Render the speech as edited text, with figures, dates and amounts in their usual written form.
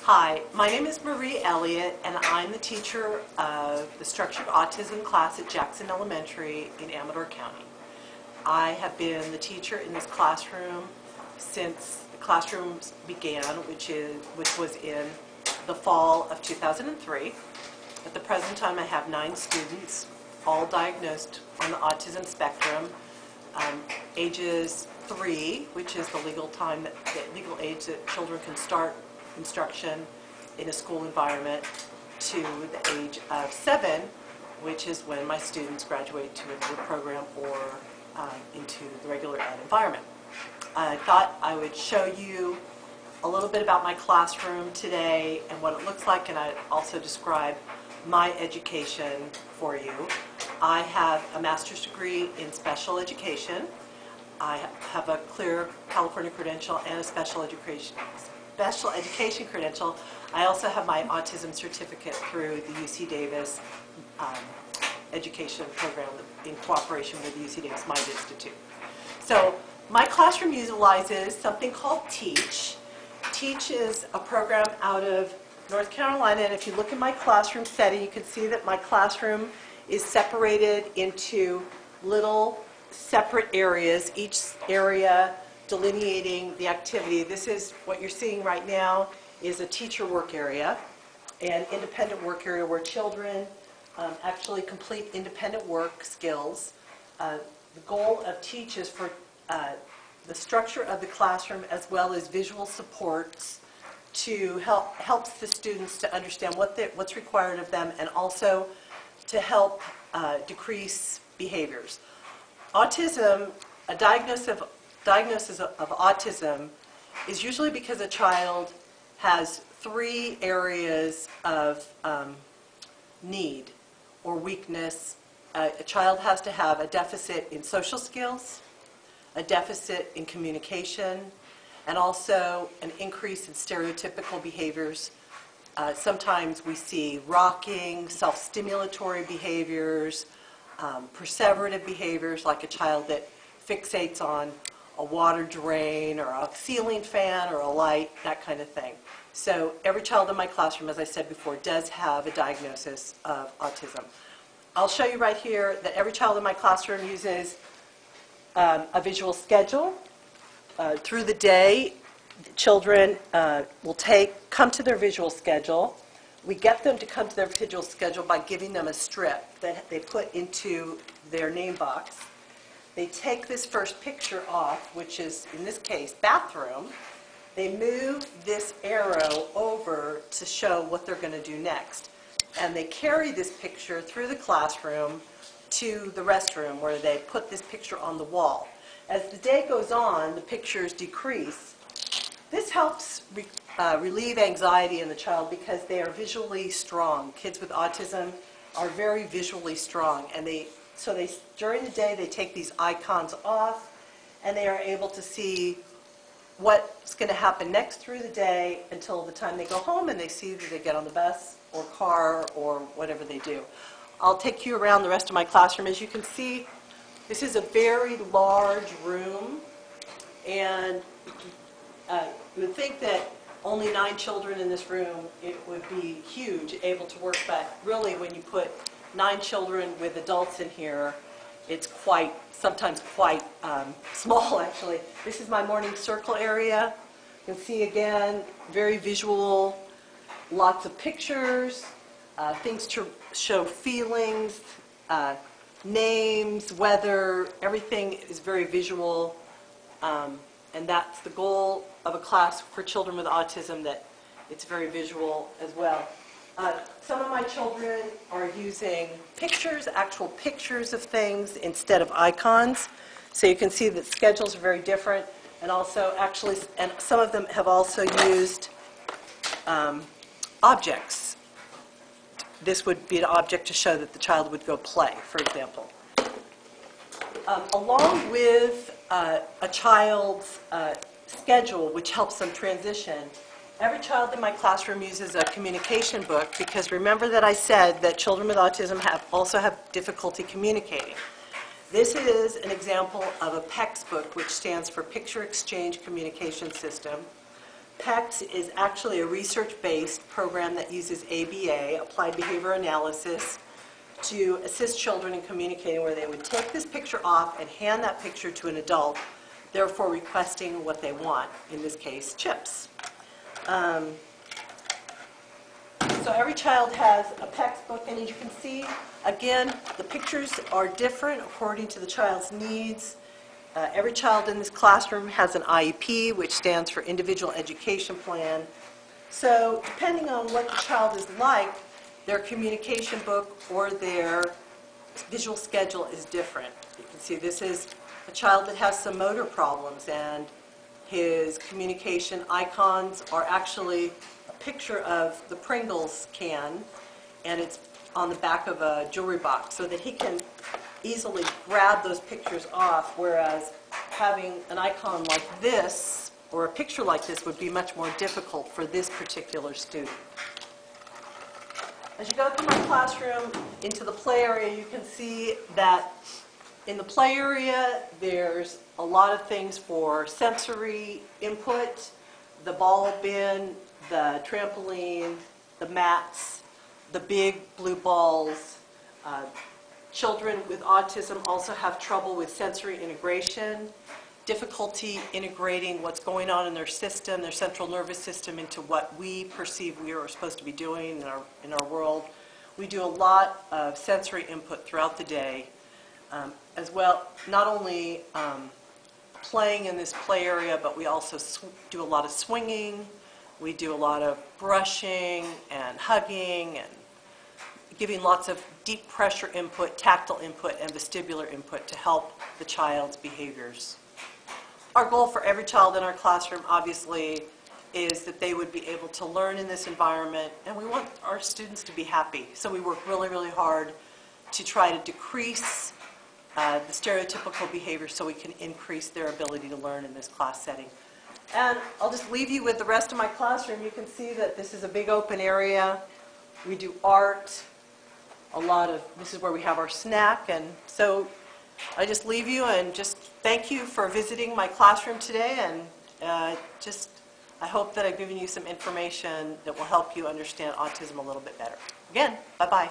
Hi, my name is Marie Elliott, and I'm the teacher of the Structured Autism class at Jackson Elementary in Amador County. I have been the teacher in this classroom since the classrooms began, which was in the fall of 2003. At the present time, I have 9 students, all diagnosed on the autism spectrum, ages 3, which is the legal age that children can start instruction in a school environment, to the age of 7, which is when my students graduate to another program or into the regular ed environment. I thought I would show you a little bit about my classroom today and what it looks like, and I'd also describe my education for you. I have a master's degree in special education. I have a clear California credential and a special education credential. I also have my autism certificate through the UC Davis education program in cooperation with the UC Davis Mind Institute. So my classroom utilizes something called TEACH. TEACH is a program out of North Carolina, and if you look at my classroom setting, you can see that my classroom is separated into little separate areas, each area delineating the activity. This is what you're seeing right now is a teacher work area, an independent work area where children actually complete independent work skills. The goal of TEACH is for the structure of the classroom as well as visual supports to helps the students to understand what's required of them, and also to help decrease behaviors. Autism, a diagnosis of autism is usually because a child has 3 areas of need or weakness. A child has to have a deficit in social skills, a deficit in communication, and also an increase in stereotypical behaviors. Sometimes we see rocking, self-stimulatory behaviors, perseverative behaviors, like a child that fixates on a water drain or a ceiling fan or a light, that kind of thing. So every child in my classroom, as I said before, does have a diagnosis of autism. I'll show you right here that every child in my classroom uses a visual schedule. Through the day, children will come to their visual schedule. We get them to come to their visual schedule by giving them a strip that they put into their name box. They take this first picture off, which is, in this case, bathroom. They move this arrow over to show what they're going to do next. And they carry this picture through the classroom to the restroom, where they put this picture on the wall. As the day goes on, the pictures decrease. This helps relieve anxiety in the child because they are visually strong. Kids with autism are very visually strong, and during the day they take these icons off, and they are able to see what's going to happen next through the day until the time they go home and they see that they get on the bus or car or whatever they do. I'll take you around the rest of my classroom. As you can see, this is a very large room, and you would think that only 9 children in this room, it would be huge, able to work, but really when you put 9 children with adults in here, it's sometimes quite small, actually. This is my morning circle area. You can see again, very visual, lots of pictures, things to show feelings, names, weather, everything is very visual, and that's the goal of a class for children with autism, that it's very visual as well. Some of my children are using pictures, actual pictures of things instead of icons. So you can see that schedules are very different, and also and some of them have also used objects. This would be an object to show that the child would go play, for example. Along with a child's schedule, which helps them transition, every child in my classroom uses a communication book, because remember that I said that children with autism also have difficulty communicating. This is an example of a PECS book, which stands for Picture Exchange Communication System. PECS is actually a research-based program that uses ABA, Applied Behavior Analysis, to assist children in communicating, where they would take this picture off and hand that picture to an adult, therefore requesting what they want, in this case, chips. So every child has a PECS book, and as you can see, again, the pictures are different according to the child's needs. Every child in this classroom has an IEP, which stands for Individual Education Plan. So depending on what the child is like, their communication book or their visual schedule is different. You can see this is a child that has some motor problems, and his communication icons are actually a picture of the Pringles can, and it's on the back of a jewelry box so that he can easily grab those pictures off, whereas having an icon like this or a picture like this would be much more difficult for this particular student. As you go through my classroom into the play area, you can see that in the play area there's a lot of things for sensory input: the ball bin, the trampoline, the mats, the big blue balls. Children with autism also have trouble with sensory integration, difficulty integrating what's going on in their system, their central nervous system, into what we perceive we are supposed to be doing in our world. We do a lot of sensory input throughout the day, as well, not only playing in this play area, but we also do a lot of swinging, we do a lot of brushing and hugging and giving lots of deep pressure input, tactile input, and vestibular input to help the child's behaviors. Our goal for every child in our classroom, obviously, is that they would be able to learn in this environment, and we want our students to be happy. So we work really, really hard to try to decrease the stereotypical behavior so we can increase their ability to learn in this class setting. And I'll just leave you with the rest of my classroom. You can see that this is a big open area. We do art. This is where we have our snack, and so I just leave you and just thank you for visiting my classroom today, and I hope that I've given you some information that will help you understand autism a little bit better. Again, bye-bye.